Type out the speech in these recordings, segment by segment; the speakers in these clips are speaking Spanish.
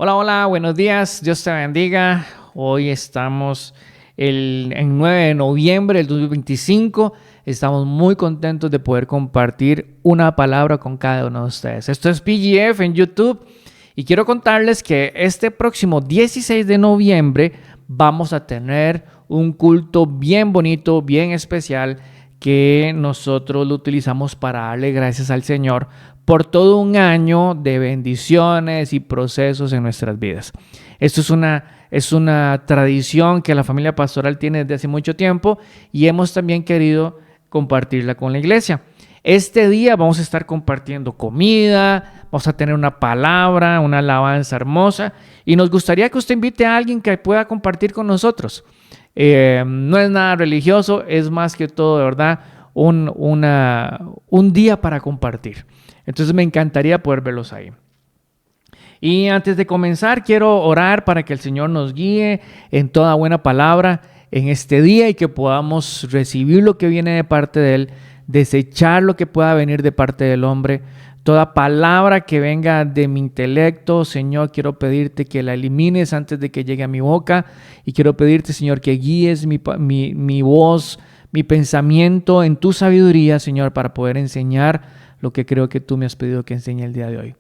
Hola, hola, buenos días, Dios te bendiga. Hoy estamos en 9 de noviembre del 2025. Estamos muy contentos de poder compartir una palabra con cada uno de ustedes. Esto es PGF en YouTube y quiero contarles que este próximo 16 de noviembre vamos a tener un culto bien bonito, bien especial, que nosotros lo utilizamos para darle gracias al Señor por todo un año de bendiciones y procesos en nuestras vidas. Esto es una tradición que la familia pastoral tiene desde hace mucho tiempo y hemos también querido compartirla con la iglesia. Este día vamos a estar compartiendo comida, vamos a tener una palabra, una alabanza hermosa y nos gustaría que usted invite a alguien que pueda compartir con nosotros. No es nada religioso, es más que todo, de verdad, un día para compartir. Entonces me encantaría poder verlos ahí. Y antes de comenzar, quiero orar para que el Señor nos guíe en toda buena palabra en este día y que podamos recibir lo que viene de parte de Él, desechar lo que pueda venir de parte del hombre. Toda palabra que venga de mi intelecto, Señor, quiero pedirte que la elimines antes de que llegue a mi boca. Y quiero pedirte, Señor, que guíes mi voz, mi pensamiento en tu sabiduría, Señor, para poder enseñar lo que creo que tú me has pedido que enseñe el día de hoy.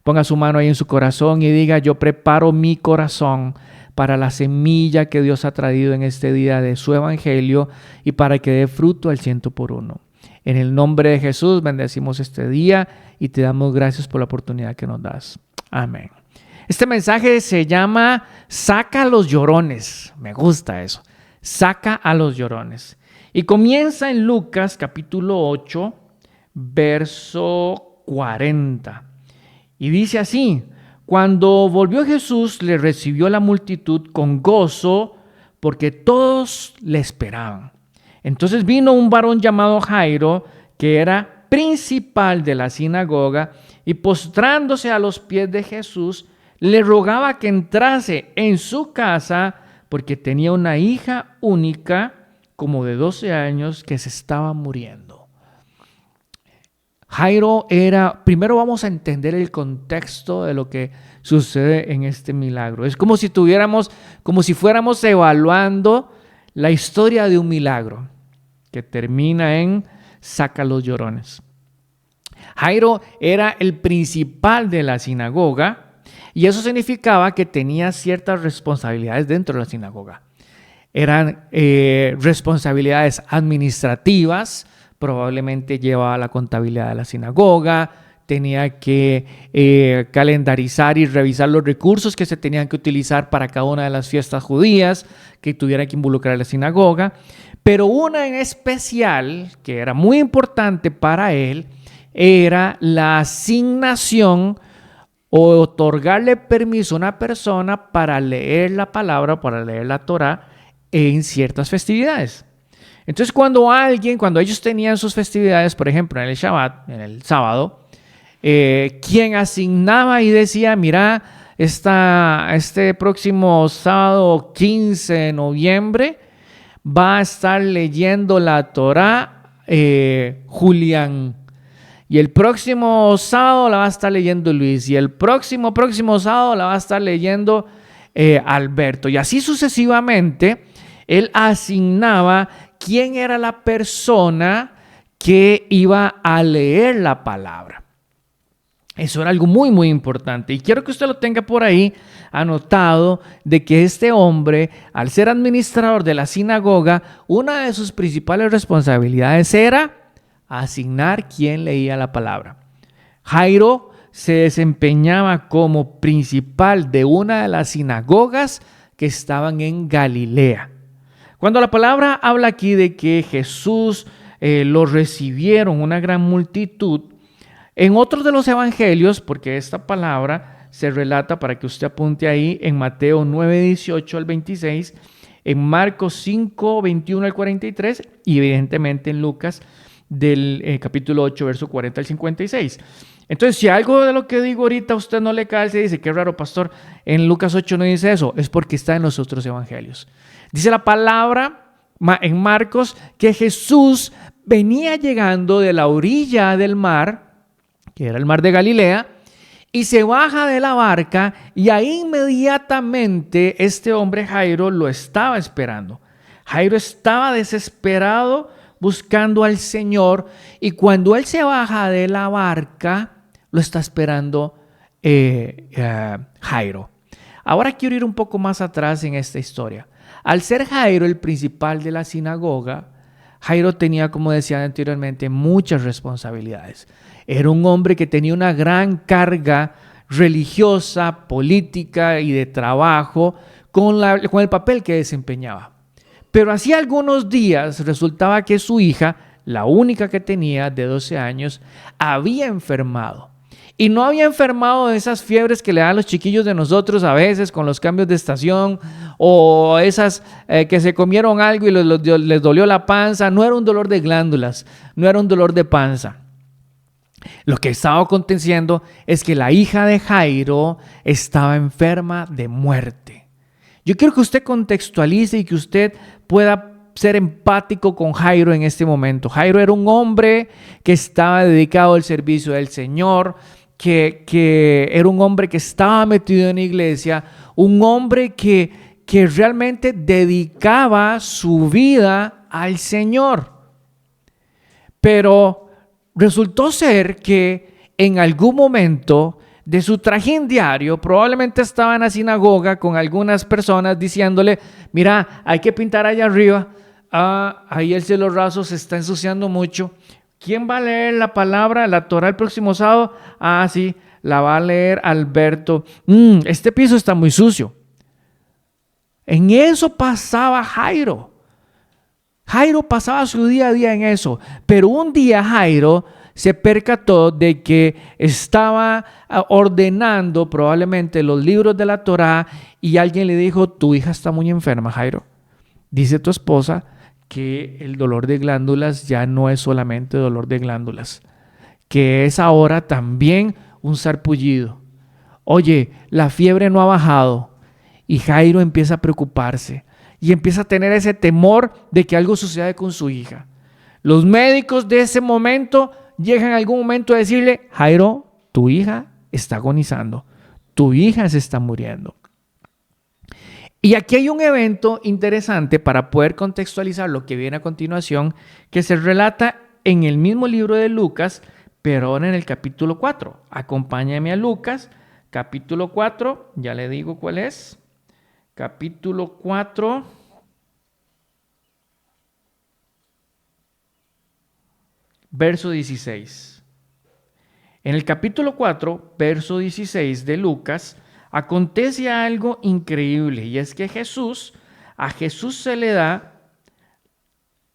Ponga su mano ahí en su corazón y diga: yo preparo mi corazón para la semilla que Dios ha traído en este día de su evangelio y para que dé fruto al 100%. En el nombre de Jesús bendecimos este día y te damos gracias por la oportunidad que nos das. Amén. Este mensaje se llama Saca a los llorones. Me gusta eso. Saca a los llorones. Y comienza en Lucas capítulo 8, verso 40. Y dice así: cuando volvió Jesús, le recibió la multitud con gozo, porque todos le esperaban. Entonces vino un varón llamado Jairo, que era principal de la sinagoga, y postrándose a los pies de Jesús, le rogaba que entrase en su casa, porque tenía una hija única, como de 12 años, que se estaba muriendo. Jairo primero vamos a entender el contexto de lo que sucede en este milagro. Es como si fuéramos evaluando la historia de un milagro que termina en saca los llorones. Jairo era el principal de la sinagoga y eso significaba que tenía ciertas responsabilidades dentro de la sinagoga. Eran responsabilidades administrativas. Probablemente llevaba la contabilidad de la sinagoga, tenía que calendarizar y revisar los recursos que se tenían que utilizar para cada una de las fiestas judías que tuviera que involucrar a la sinagoga. Pero una en especial, que era muy importante para él, era la asignación o otorgarle permiso a una persona para leer la palabra, para leer la Torá en ciertas festividades. Entonces cuando ellos tenían sus festividades, por ejemplo en el Shabbat, en el sábado, quien asignaba y decía: mira, este próximo sábado 15 de noviembre va a estar leyendo la Torá Julián, y el próximo sábado la va a estar leyendo Luis, y el próximo sábado la va a estar leyendo Alberto, y así sucesivamente. Él asignaba quién era la persona que iba a leer la palabra. Eso era algo muy, muy importante. Y quiero que usted lo tenga por ahí anotado, de que este hombre, al ser administrador de la sinagoga, una de sus principales responsabilidades era asignar quién leía la palabra. Jairo se desempeñaba como principal de una de las sinagogas que estaban en Galilea. Cuando la palabra habla aquí de que Jesús lo recibieron una gran multitud, en otros de los evangelios, porque esta palabra se relata, para que usted apunte ahí, en Mateo 9, 18 al 26, en Marcos 5, 21 al 43 y evidentemente en Lucas del capítulo 8, verso 40 al 56. Entonces, si algo de lo que digo ahorita a usted no le calza y dice: qué raro, pastor, en Lucas 8 no dice eso, es porque está en los otros evangelios. Dice la palabra en Marcos que Jesús venía llegando de la orilla del mar, que era el mar de Galilea, y se baja de la barca y ahí inmediatamente este hombre Jairo lo estaba esperando. Jairo estaba desesperado buscando al Señor y cuando él se baja de la barca lo está esperando Jairo. Ahora quiero ir un poco más atrás en esta historia. Al ser Jairo el principal de la sinagoga, Jairo tenía, como decía anteriormente, muchas responsabilidades. Era un hombre que tenía una gran carga religiosa, política y de trabajo con el papel que desempeñaba. Pero hacía algunos días resultaba que su hija, la única que tenía de 12 años, había enfermado. Y no había enfermado de esas fiebres que le dan los chiquillos de nosotros a veces con los cambios de estación o esas que se comieron algo y les dolió la panza. No era un dolor de glándulas, no era un dolor de panza. Lo que estaba aconteciendo es que la hija de Jairo estaba enferma de muerte. Yo quiero que usted contextualice y que usted pueda ser empático con Jairo en este momento. Jairo era un hombre que estaba dedicado al servicio del Señor, que era un hombre que estaba metido en la iglesia, un hombre que realmente dedicaba su vida al Señor. Pero resultó ser que en algún momento de su trajín diario, probablemente estaba en la sinagoga con algunas personas diciéndole, mira, hay que pintar allá arriba, ahí el cielo raso se está ensuciando mucho. ¿Quién va a leer la palabra, la Torá el próximo sábado? Sí, la va a leer Alberto. Este piso está muy sucio. En eso pasaba Jairo. Jairo pasaba su día a día en eso. Pero un día Jairo se percató de que estaba ordenando probablemente los libros de la Torá y alguien le dijo, tu hija está muy enferma, Jairo. Dice tu esposa que el dolor de glándulas ya no es solamente dolor de glándulas, que es ahora también un sarpullido. Oye, la fiebre no ha bajado y Jairo empieza a preocuparse y empieza a tener ese temor de que algo suceda con su hija. Los médicos de ese momento llegan en algún momento a decirle, Jairo, tu hija está agonizando, tu hija se está muriendo. Y aquí hay un evento interesante para poder contextualizar lo que viene a continuación, que se relata en el mismo libro de Lucas, pero ahora en el capítulo 4. Acompáñame a Lucas, capítulo 4, ya le digo cuál es. Capítulo 4, verso 16. En el capítulo 4, verso 16 de Lucas, acontece algo increíble y es que a Jesús se le da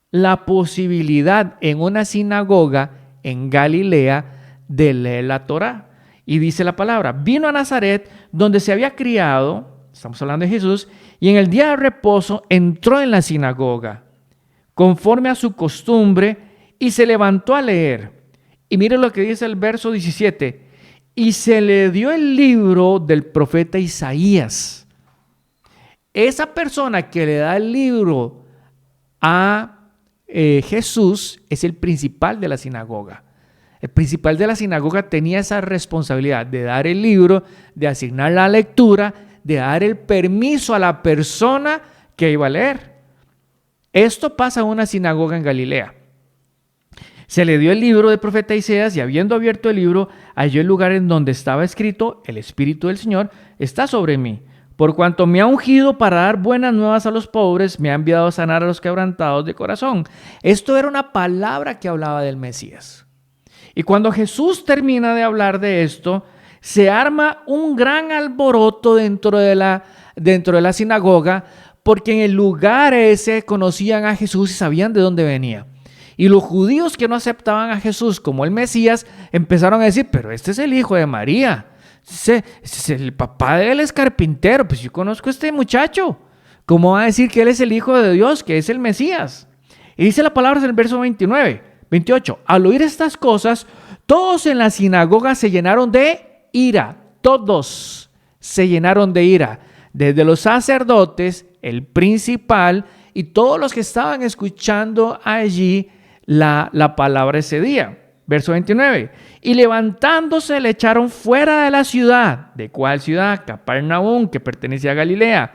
la posibilidad en una sinagoga en Galilea de leer la Torá. Y dice la palabra, vino a Nazaret donde se había criado, estamos hablando de Jesús, y en el día de reposo entró en la sinagoga, conforme a su costumbre, y se levantó a leer. Y mire lo que dice el verso 17, y se le dio el libro del profeta Isaías. Esa persona que le da el libro a Jesús es el principal de la sinagoga. El principal de la sinagoga tenía esa responsabilidad de dar el libro, de asignar la lectura, de dar el permiso a la persona que iba a leer. Esto pasa en una sinagoga en Galilea. Se le dio el libro del profeta Isaías y habiendo abierto el libro, halló el lugar en donde estaba escrito, el Espíritu del Señor está sobre mí. Por cuanto me ha ungido para dar buenas nuevas a los pobres, me ha enviado a sanar a los quebrantados de corazón. Esto era una palabra que hablaba del Mesías. Y cuando Jesús termina de hablar de esto, se arma un gran alboroto dentro de la sinagoga, porque en el lugar ese conocían a Jesús y sabían de dónde venía. Y los judíos que no aceptaban a Jesús como el Mesías empezaron a decir, pero este es el hijo de María. El papá de él es carpintero. Pues yo conozco a este muchacho. ¿Cómo va a decir que él es el hijo de Dios, que es el Mesías? Y dice la palabra en el verso 28. Al oír estas cosas, todos en la sinagoga se llenaron de ira. Todos se llenaron de ira. Desde los sacerdotes, el principal y todos los que estaban escuchando allí la palabra ese día. Verso 29. Y levantándose le echaron fuera de la ciudad. ¿De cuál ciudad? Capernaum, que pertenecía a Galilea.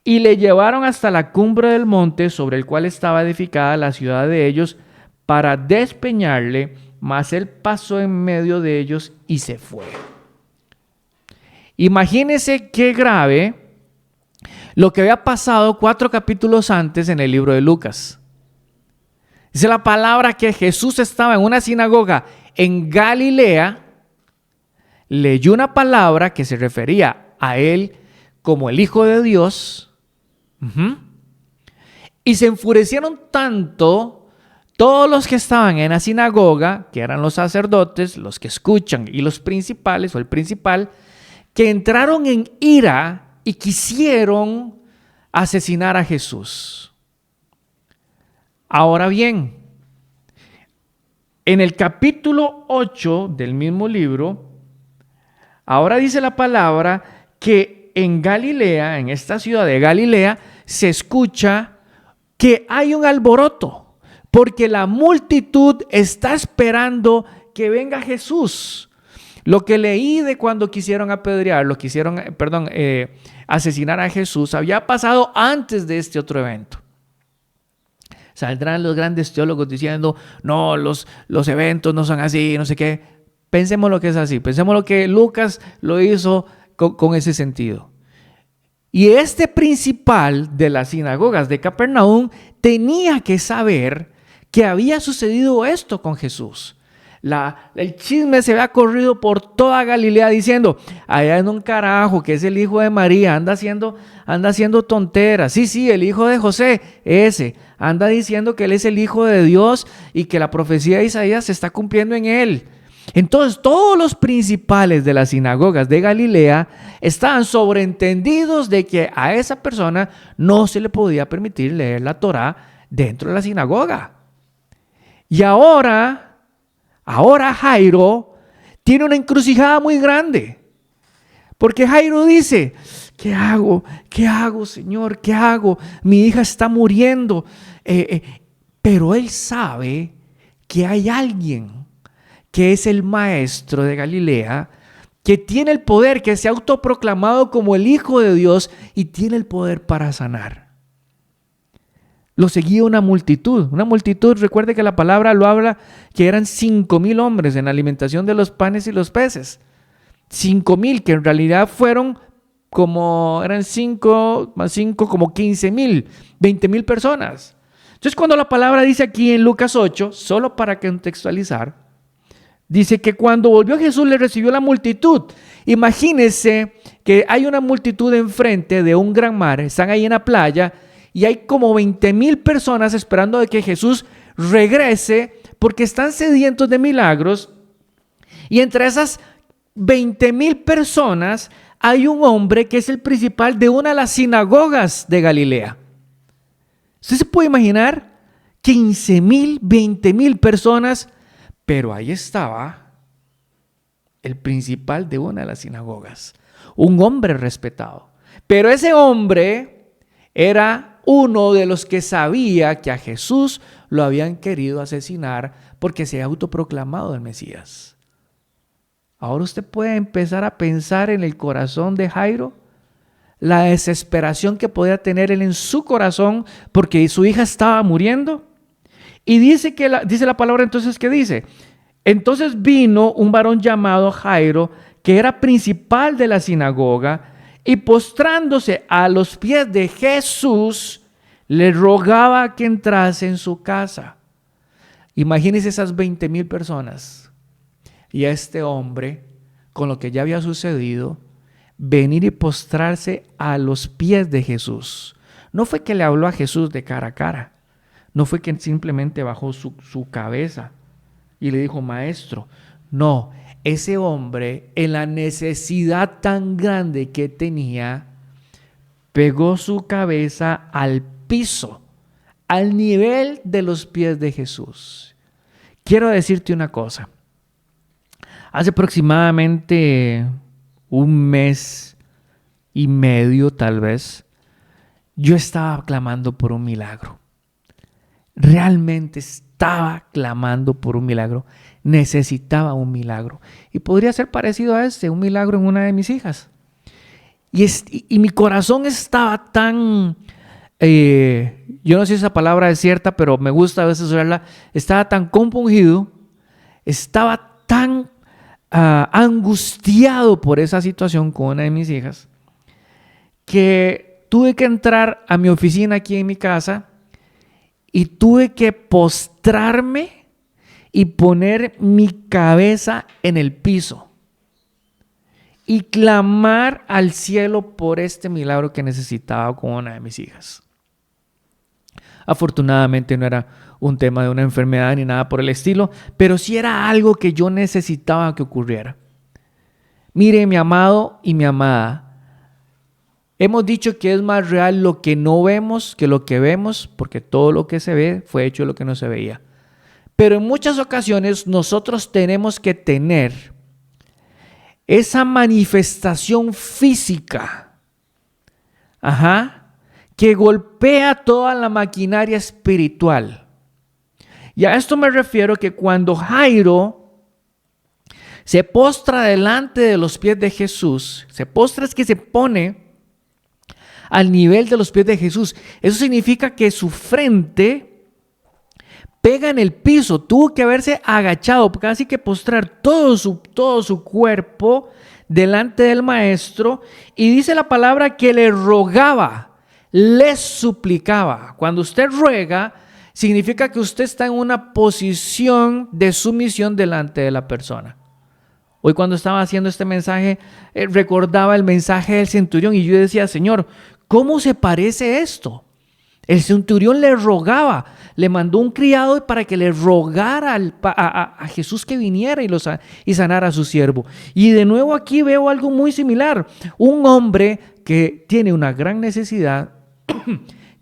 Y le llevaron hasta la cumbre del monte sobre el cual estaba edificada la ciudad de ellos para despeñarle, mas él pasó en medio de ellos y se fue. Imagínense qué grave lo que había pasado 4 capítulos antes en el libro de Lucas. Dice la palabra que Jesús estaba en una sinagoga en Galilea, leyó una palabra que se refería a él como el Hijo de Dios, y se enfurecieron tanto todos los que estaban en la sinagoga, que eran los sacerdotes, los que escuchan y los principales o el principal, que entraron en ira y quisieron asesinar a Jesús. Ahora bien, en el capítulo 8 del mismo libro, ahora dice la palabra que en Galilea, en esta ciudad de Galilea, se escucha que hay un alboroto, porque la multitud está esperando que venga Jesús. Lo que leí de cuando quisieron apedrear, asesinar a Jesús, había pasado antes de este otro evento. Saldrán los grandes teólogos diciendo, no, los eventos no son así, no sé qué. Pensemos lo que es así, pensemos lo que Lucas lo hizo con ese sentido. Y este principal de las sinagogas de Capernaum tenía que saber que había sucedido esto con Jesús. El chisme se había corrido por toda Galilea diciendo, allá en un carajo que es el hijo de María, anda haciendo tonteras. Sí, el hijo de José, ese, anda diciendo que él es el hijo de Dios y que la profecía de Isaías se está cumpliendo en él. Entonces todos los principales de las sinagogas de Galilea estaban sobreentendidos de que a esa persona no se le podía permitir leer la Torá dentro de la sinagoga. Y ahora Jairo tiene una encrucijada muy grande. Porque Jairo dice, ¿qué hago? ¿Qué hago, Señor? ¿Qué hago? Mi hija está muriendo. Pero él sabe que hay alguien que es el maestro de Galilea, que tiene el poder, que se ha autoproclamado como el Hijo de Dios y tiene el poder para sanar. Lo seguía una multitud, recuerde que la palabra lo habla, que eran 5,000 hombres en la alimentación de los panes y los peces. 5,000, que en realidad fueron eran 5 más 5, como 15,000, 20,000 personas. Entonces cuando la palabra dice aquí en Lucas 8, solo para contextualizar, dice que cuando volvió Jesús le recibió la multitud. Imagínense que hay una multitud enfrente de un gran mar, están ahí en la playa y hay como 20,000 personas esperando de que Jesús regrese porque están sedientos de milagros. Y entre esas 20,000 personas hay un hombre que es el principal de una de las sinagogas de Galilea. ¿Usted se puede imaginar? 15,000, 20,000 personas. Pero ahí estaba el principal de una de las sinagogas, un hombre respetado. Pero ese hombre era uno de los que sabía que a Jesús lo habían querido asesinar porque se ha autoproclamado el Mesías. Ahora usted puede empezar a pensar en el corazón de Jairo, la desesperación que podía tener él en su corazón porque su hija estaba muriendo. Y dice la palabra entonces que dice, entonces vino un varón llamado Jairo, que era principal de la sinagoga, y postrándose a los pies de Jesús, le rogaba que entrase en su casa. Imagínense esas 20,000 personas y a este hombre, con lo que ya había sucedido, venir y postrarse a los pies de Jesús. No fue que le habló a Jesús de cara a cara. No fue que simplemente bajó su cabeza y le dijo, maestro. No, ese hombre, en la necesidad tan grande que tenía, pegó su cabeza al piso, al nivel de los pies de Jesús. Quiero decirte una cosa. Hace aproximadamente 1 mes y medio, tal vez, yo estaba clamando por un milagro. Realmente estaba clamando por un milagro. necesitaba un milagro. Y podría ser parecido a un milagro en una de mis hijas. Y mi corazón estaba tan, yo no sé si esa palabra es cierta, pero me gusta a veces usarla, estaba tan compungido, estaba tan angustiado por esa situación con una de mis hijas, que tuve que entrar a mi oficina aquí en mi casa y tuve que postrarme y poner mi cabeza en el piso y clamar al cielo por este milagro que necesitaba con una de mis hijas. Afortunadamente no era un tema de una enfermedad ni nada por el estilo, pero sí era algo que yo necesitaba que ocurriera. Mire, mi amado y mi amada, hemos dicho que es más real lo que no vemos que lo que vemos, porque todo lo que se ve fue hecho lo que no se veía. Pero en muchas ocasiones nosotros tenemos que tener esa manifestación física, que golpea toda la maquinaria espiritual. Y a esto me refiero que cuando Jairo se postra delante de los pies de Jesús, se postra es que se pone al nivel de los pies de Jesús. Eso significa que su frente pega en el piso, tuvo que haberse agachado, casi que postrar todo su cuerpo delante del maestro, y dice la palabra que le rogaba, le suplicaba. Cuando usted ruega, significa que usted está en una posición de sumisión delante de la persona. Hoy cuando estaba haciendo este mensaje, recordaba el mensaje del centurión y yo decía, Señor, ¿cómo se parece esto? El centurión le rogaba, le mandó un criado para que le rogara a Jesús que viniera y sanara a su siervo. Y de nuevo aquí veo algo muy similar. Un hombre que tiene una gran necesidad,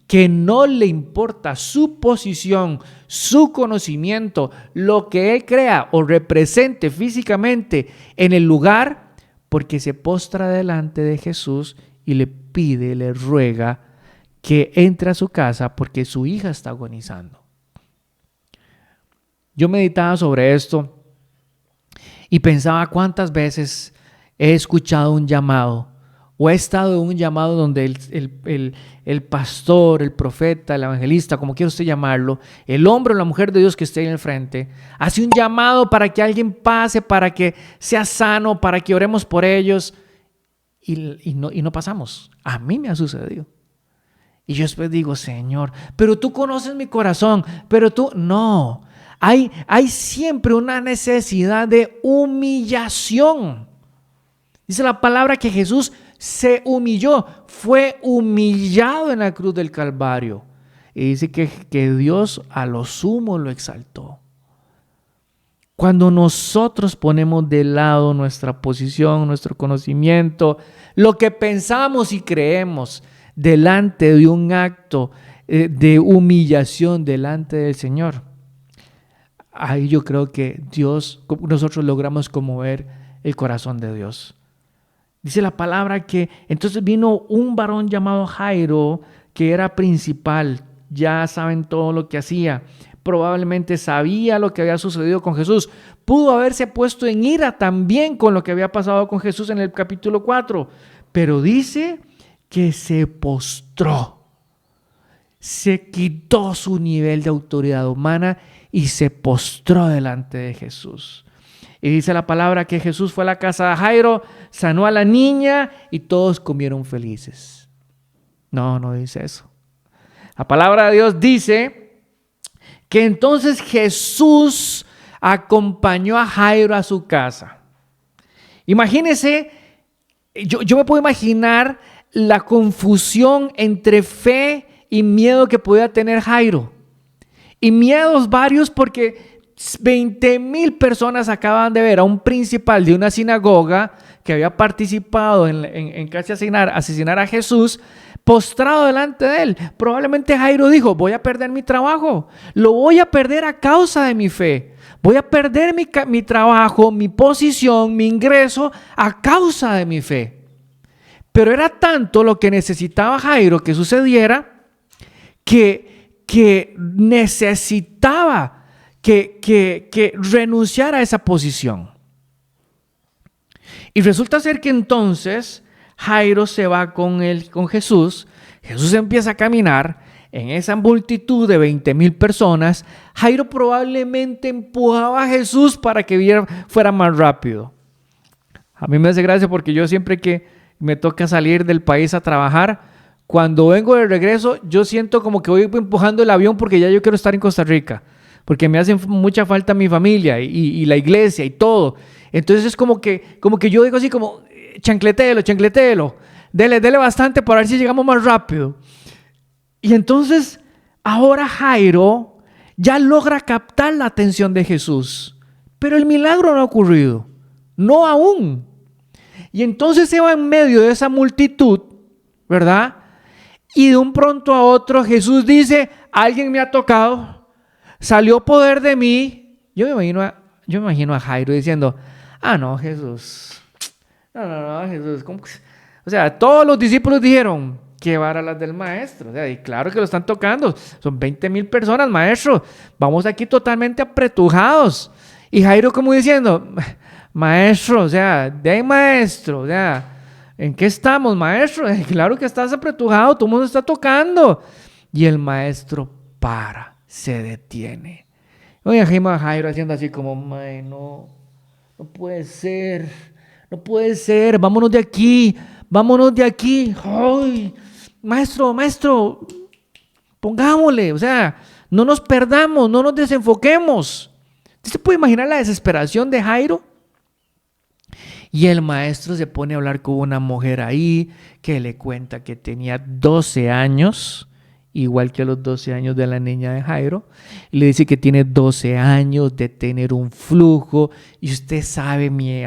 que no le importa su posición, su conocimiento, lo que él crea o represente físicamente en el lugar, porque se postra delante de Jesús y le pide, le ruega que entre a su casa porque su hija está agonizando. Yo meditaba sobre esto y pensaba cuántas veces he escuchado un llamado o he estado en un llamado donde el pastor, el profeta, el evangelista, como quiera usted llamarlo, el hombre o la mujer de Dios que esté en el frente, hace un llamado para que alguien pase, para que sea sano, para que oremos por ellos y no pasamos. A mí me ha sucedido. Y yo después digo, Señor, pero tú conoces mi corazón, pero tú, no. Hay siempre una necesidad de humillación. Dice la palabra que Jesús se humilló, fue humillado en la cruz del Calvario. Y dice que Dios a lo sumo lo exaltó. Cuando nosotros ponemos de lado nuestra posición, nuestro conocimiento, lo que pensamos y creemos, delante de un acto de humillación delante del Señor, ahí yo creo que nosotros logramos conmover el corazón de Dios. Dice la palabra que entonces vino un varón llamado Jairo, que era principal. Ya saben todo lo que hacía. Probablemente sabía lo que había sucedido con Jesús. Pudo haberse puesto en ira también con lo que había pasado con Jesús en el capítulo 4. Pero dice que se postró, se quitó su nivel de autoridad humana y se postró delante de Jesús. Y dice la palabra que Jesús fue a la casa de Jairo, sanó a la niña y todos comieron felices. No dice eso. La palabra de Dios dice que entonces Jesús acompañó a Jairo a su casa. Imagínense, yo me puedo imaginar la confusión entre fe y miedo que podía tener Jairo. Y miedos varios porque 20,000 personas acaban de ver a un principal de una sinagoga que había participado en casi asesinar a Jesús, postrado delante de él. Probablemente Jairo dijo, voy a perder mi trabajo, lo voy a perder a causa de mi fe. Voy a perder mi trabajo, mi posición, mi ingreso a causa de mi fe. Pero era tanto lo que necesitaba Jairo que sucediera que necesitaba que renunciar a esa posición. Y resulta ser que entonces Jairo se va con Jesús. Jesús empieza a caminar en esa multitud de 20,000 personas. Jairo probablemente empujaba a Jesús para que fuera más rápido. A mí me hace gracia porque yo siempre que me toca salir del país a trabajar, cuando vengo de regreso, yo siento como que voy empujando el avión porque ya yo quiero estar en Costa Rica, porque me hace mucha falta mi familia y la iglesia y todo. Entonces es como que yo digo así como, chancletéelo, dele bastante para ver si llegamos más rápido. Y entonces ahora Jairo ya logra captar la atención de Jesús, pero el milagro no ha ocurrido, no aún. Y entonces se va en medio de esa multitud, ¿verdad? Y de un pronto a otro Jesús dice, alguien me ha tocado, salió poder de mí. Yo me imagino a Jairo diciendo, no, Jesús, no, Jesús, ¿cómo? O sea, todos los discípulos dijeron, qué vara las del maestro. O sea, y claro que lo están tocando, son 20,000 personas, maestro, vamos aquí totalmente apretujados. Y Jairo como diciendo, maestro, o sea, de ahí maestro, o sea, ¿en qué estamos, maestro? Claro que estás apretujado, todo el mundo está tocando. Y el maestro se detiene. Oye, Jairo haciendo así como, no puede ser, vámonos de aquí. Ay, maestro, pongámosle, o sea, no nos perdamos, no nos desenfoquemos. ¿Usted se puede imaginar la desesperación de Jairo? Y el maestro se pone a hablar con una mujer ahí que le cuenta que tenía 12 años, igual que los 12 años de la niña de Jairo. Y le dice que tiene 12 años de tener un flujo. Y usted sabe, mi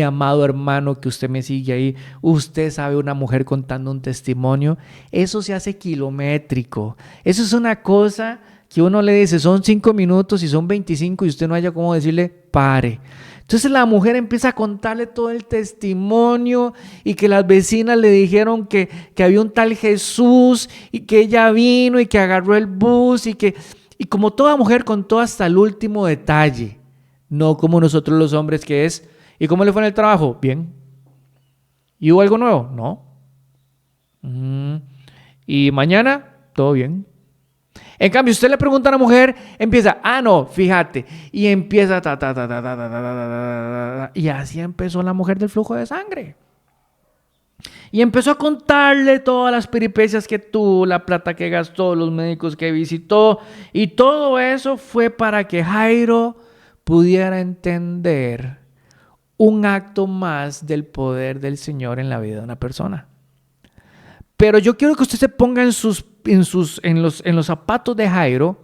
amado hermano que usted me sigue ahí, usted sabe una mujer contando un testimonio. Eso se hace kilométrico. Eso es una cosa que uno le dice, son 5 minutos y son 25 y usted no haya cómo decirle, pare. Entonces la mujer empieza a contarle todo el testimonio y que las vecinas le dijeron que había un tal Jesús y que ella vino y que agarró el bus y como toda mujer contó hasta el último detalle, no como nosotros los hombres que es, ¿y cómo le fue en el trabajo? Bien. ¿Y hubo algo nuevo? No. ¿Y mañana? Todo bien. En cambio, usted le pregunta a una mujer, empieza, no, fíjate, y empieza, y así empezó la mujer del flujo de sangre. Y empezó a contarle todas las peripecias que tuvo, la plata que gastó, los médicos que visitó, y todo eso fue para que Jairo pudiera entender un acto más del poder del Señor en la vida de una persona. Pero yo quiero que usted se ponga en los zapatos de Jairo,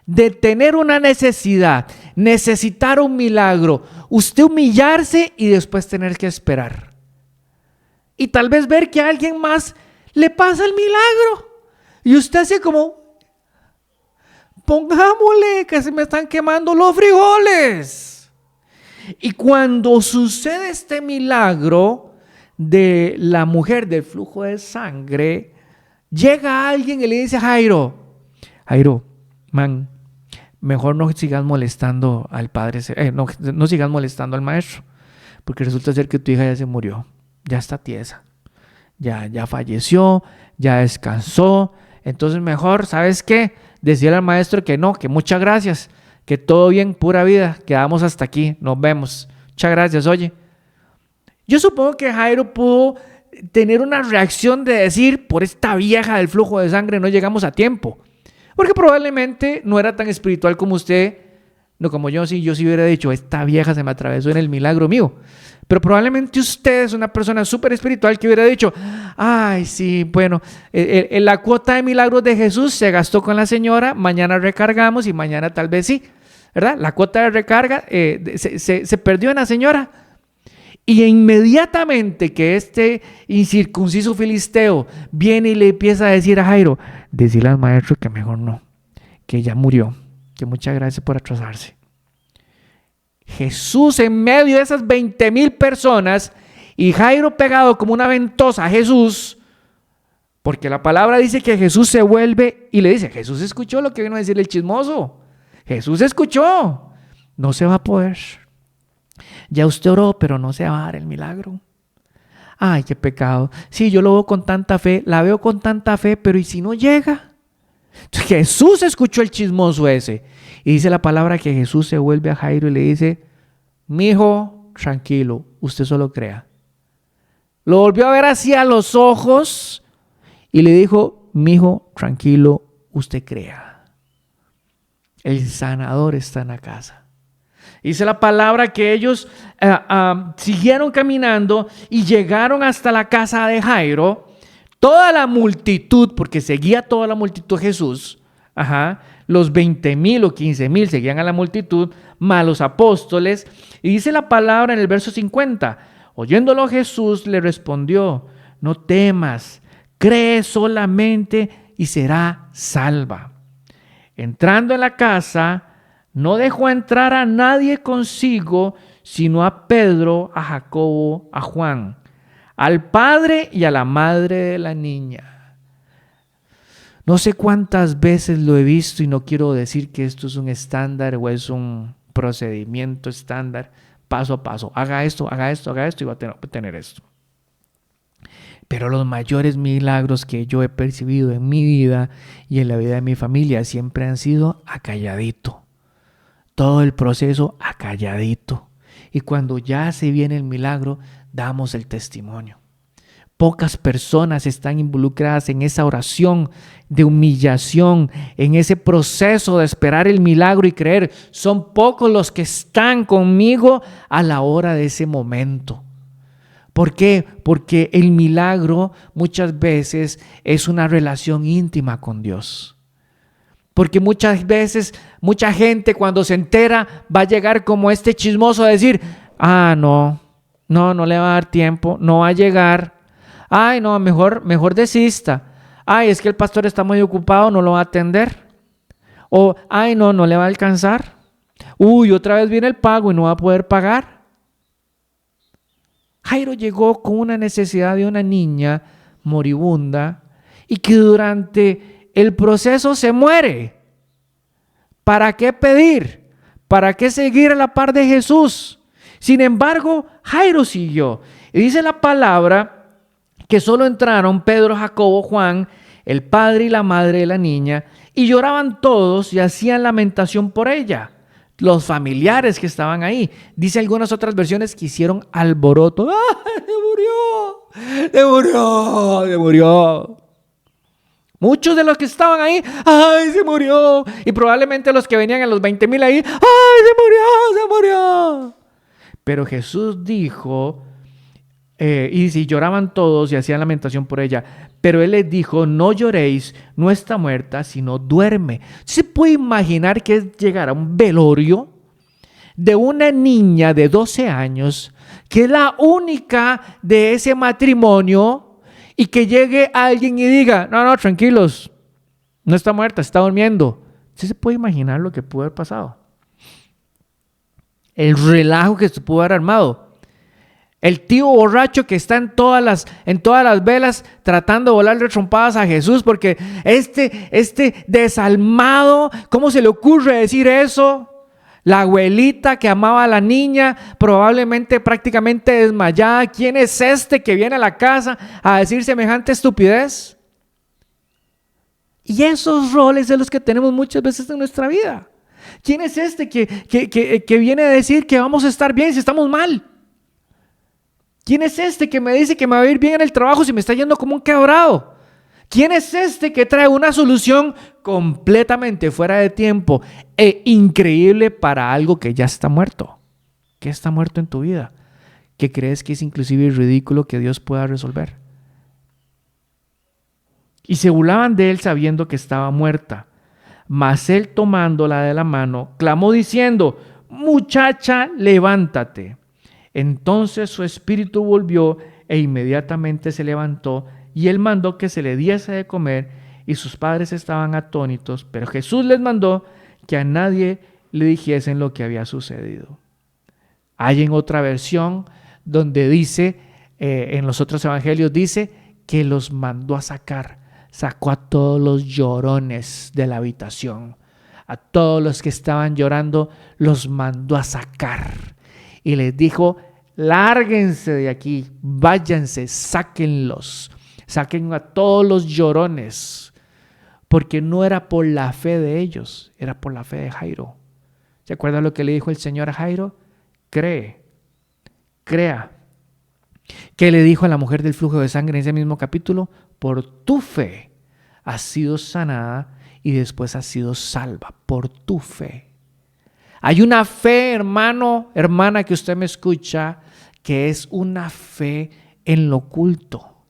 de tener una necesidad, necesitar un milagro, usted humillarse y después tener que esperar. Y tal vez ver que a alguien más le pasa el milagro. Y usted hace como, pongámosle que se me están quemando los frijoles. Y cuando sucede este milagro de la mujer del flujo de sangre, llega alguien y le dice a Jairo, mejor no sigas molestando al padre, no sigas molestando al maestro, porque resulta ser que tu hija ya se murió, ya está tiesa, ya falleció, ya descansó, entonces mejor, ¿sabes qué? Decirle al maestro que no, que muchas gracias, que todo bien, pura vida, quedamos hasta aquí, nos vemos, muchas gracias, oye. Yo supongo que Jairo pudo tener una reacción de decir, por esta vieja del flujo de sangre no llegamos a tiempo. Porque probablemente no era tan espiritual como usted, no como yo sí hubiera dicho, esta vieja se me atravesó en el milagro mío. Pero probablemente usted es una persona súper espiritual que hubiera dicho, ay, sí, bueno, la cuota de milagros de Jesús se gastó con la señora, mañana recargamos y mañana tal vez sí, ¿verdad? La cuota de recarga se perdió en la señora. Y inmediatamente que este incircunciso filisteo viene y le empieza a decir a Jairo, decirle al maestro que mejor no, que ya murió, que muchas gracias por atrasarse. Jesús en medio de esas 20,000 personas y Jairo pegado como una ventosa a Jesús, porque la palabra dice que Jesús se vuelve y le dice, Jesús escuchó lo que vino a decirle el chismoso. Jesús escuchó. No se va a poder. Ya usted oró, pero no se va a dar el milagro. Ay, qué pecado. Sí, yo lo veo con tanta fe, la veo con tanta fe, pero ¿y si no llega? Entonces, Jesús escuchó el chismoso ese. Y dice la palabra que Jesús se vuelve a Jairo y le dice: mijo, tranquilo, usted solo crea. Lo volvió a ver así a los ojos y le dijo: mijo, tranquilo, usted crea. El sanador está en la casa. Dice la palabra que ellos siguieron caminando y llegaron hasta la casa de Jairo. Toda la multitud, porque seguía toda la multitud Jesús, los 20,000 o 15,000 seguían a la multitud, más los apóstoles. Y dice la palabra en el verso 50, oyéndolo Jesús le respondió: no temas, cree solamente y será salva. Entrando en la casa, no dejó entrar a nadie consigo, sino a Pedro, a Jacobo, a Juan, al padre y a la madre de la niña. No sé cuántas veces lo he visto y no quiero decir que esto es un estándar o es un procedimiento estándar, paso a paso. Haga esto y va a tener esto. Pero los mayores milagros que yo he percibido en mi vida y en la vida de mi familia siempre han sido acalladito. Todo el proceso acalladito. Y cuando ya se viene el milagro, damos el testimonio. Pocas personas están involucradas en esa oración de humillación, en ese proceso de esperar el milagro y creer. Son pocos los que están conmigo a la hora de ese momento. ¿Por qué? Porque el milagro muchas veces es una relación íntima con Dios. Porque muchas veces, mucha gente cuando se entera va a llegar como este chismoso a decir: no le va a dar tiempo, no va a llegar. Ay, no, mejor desista. Ay, es que el pastor está muy ocupado, no lo va a atender. O, ay, no le va a alcanzar. Uy, otra vez viene el pago y no va a poder pagar. Jairo llegó con una necesidad de una niña moribunda y que durante el proceso se muere. ¿Para qué pedir? ¿Para qué seguir a la par de Jesús? Sin embargo, Jairo siguió. Y dice la palabra que solo entraron Pedro, Jacobo, Juan, el padre y la madre de la niña, y lloraban todos y hacían lamentación por ella. Los familiares que estaban ahí. Dice algunas otras versiones que hicieron alboroto. ¡Ay, se murió! Muchos de los que estaban ahí, ¡ay, se murió! Y probablemente los que venían a los 20,000 ahí, ¡ay, se murió! Pero Jesús dijo, y si lloraban todos y hacían lamentación por ella, pero Él les dijo: no lloréis, no está muerta, sino duerme. ¿Se puede imaginar que es llegar a un velorio de una niña de 12 años, que es la única de ese matrimonio, y que llegue alguien y diga: no, tranquilos, no está muerta, está durmiendo? ¿Sí se puede imaginar lo que pudo haber pasado? El relajo que se pudo haber armado. El tío borracho que está en todas las velas tratando de volarle trompadas a Jesús porque este desalmado, ¿cómo se le ocurre decir eso? La abuelita que amaba a la niña, probablemente prácticamente desmayada. ¿Quién es este que viene a la casa a decir semejante estupidez? Y esos roles de los que tenemos muchas veces en nuestra vida. ¿Quién es este que viene a decir que vamos a estar bien si estamos mal? ¿Quién es este que me dice que me va a ir bien en el trabajo si me está yendo como un quebrado? ¿Quién es este que trae una solución completamente fuera de tiempo e increíble para algo que ya está muerto? ¿Qué está muerto en tu vida? ¿Qué crees que es inclusive ridículo que Dios pueda resolver? Y se burlaban de él sabiendo que estaba muerta. Mas él, tomándola de la mano, clamó diciendo: muchacha, levántate. Entonces su espíritu volvió e inmediatamente se levantó, y él mandó que se le diese de comer, y sus padres estaban atónitos, pero Jesús les mandó que a nadie le dijesen lo que había sucedido. Hay en otra versión donde dice, en los otros evangelios dice que los mandó a sacar, sacó a todos los llorones de la habitación, A todos los que estaban llorando los mandó a sacar y les dijo: lárguense de aquí, váyanse, sáquenlos, saquen a todos los llorones, porque no era por la fe de ellos, era por la fe de Jairo. ¿Se acuerdan lo que le dijo el Señor a Jairo? Cree, crea. ¿Qué le dijo a la mujer del flujo de sangre en ese mismo capítulo? Por tu fe has sido sanada y después has sido salva, por tu fe. Hay una fe, hermano, hermana, que usted me escucha, que es una fe en lo oculto.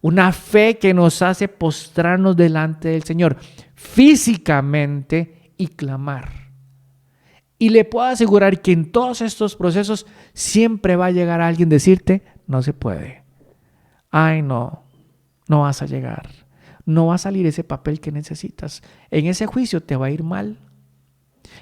Una fe que nos hace postrarnos delante del Señor físicamente y clamar. Y le puedo asegurar que en todos estos procesos siempre va a llegar alguien a decirte: no se puede. Ay, no vas a llegar. No va a salir ese papel que necesitas. En ese juicio te va a ir mal.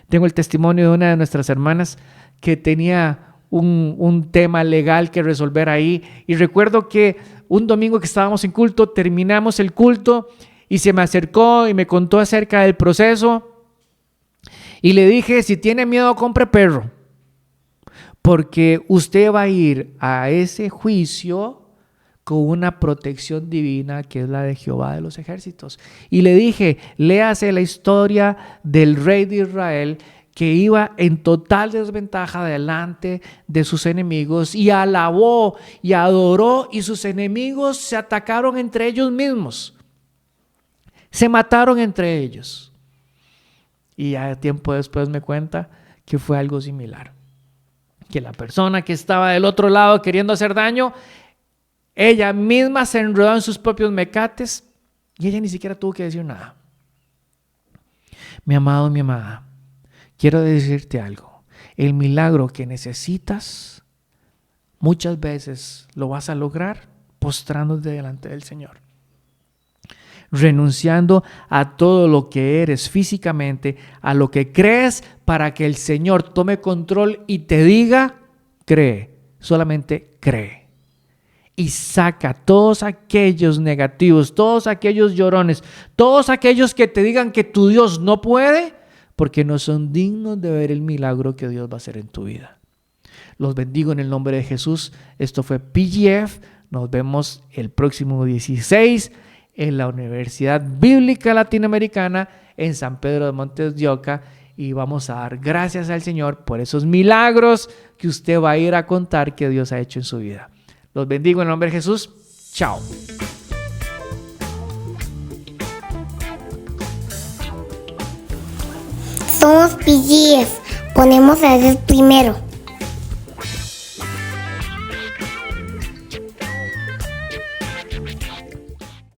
Tengo el testimonio de una de nuestras hermanas que tenía un tema legal que resolver ahí. Y recuerdo que un domingo que estábamos en culto, terminamos el culto y se me acercó y me contó acerca del proceso. Y le dije: si tiene miedo, compre perro, porque usted va a ir a ese juicio con una protección divina que es la de Jehová de los ejércitos. Y le dije: léase la historia del rey de Israel que iba en total desventaja delante de sus enemigos y alabó y adoró, y sus enemigos se atacaron entre ellos mismos, se mataron entre ellos. Y ya tiempo después me cuenta que fue algo similar, que la persona que estaba del otro lado queriendo hacer daño, ella misma se enredó en sus propios mecates y ella ni siquiera tuvo que decir nada. Mi amado, mi amada, quiero decirte algo. El milagro que necesitas muchas veces lo vas a lograr postrándote delante del Señor, renunciando a todo lo que eres físicamente, a lo que crees, para que el Señor tome control y te diga: cree, solamente cree. Y saca todos aquellos negativos, todos aquellos llorones, todos aquellos que te digan que tu Dios no puede, porque no son dignos de ver el milagro que Dios va a hacer en tu vida. Los bendigo en el nombre de Jesús. Esto fue PGF. Nos vemos el próximo 16 en la Universidad Bíblica Latinoamericana en San Pedro de Montes de Oca, y vamos a dar gracias al Señor por esos milagros que usted va a ir a contar que Dios ha hecho en su vida. Los bendigo en el nombre de Jesús. Chao. Somos PGF. Ponemos a Dios primero.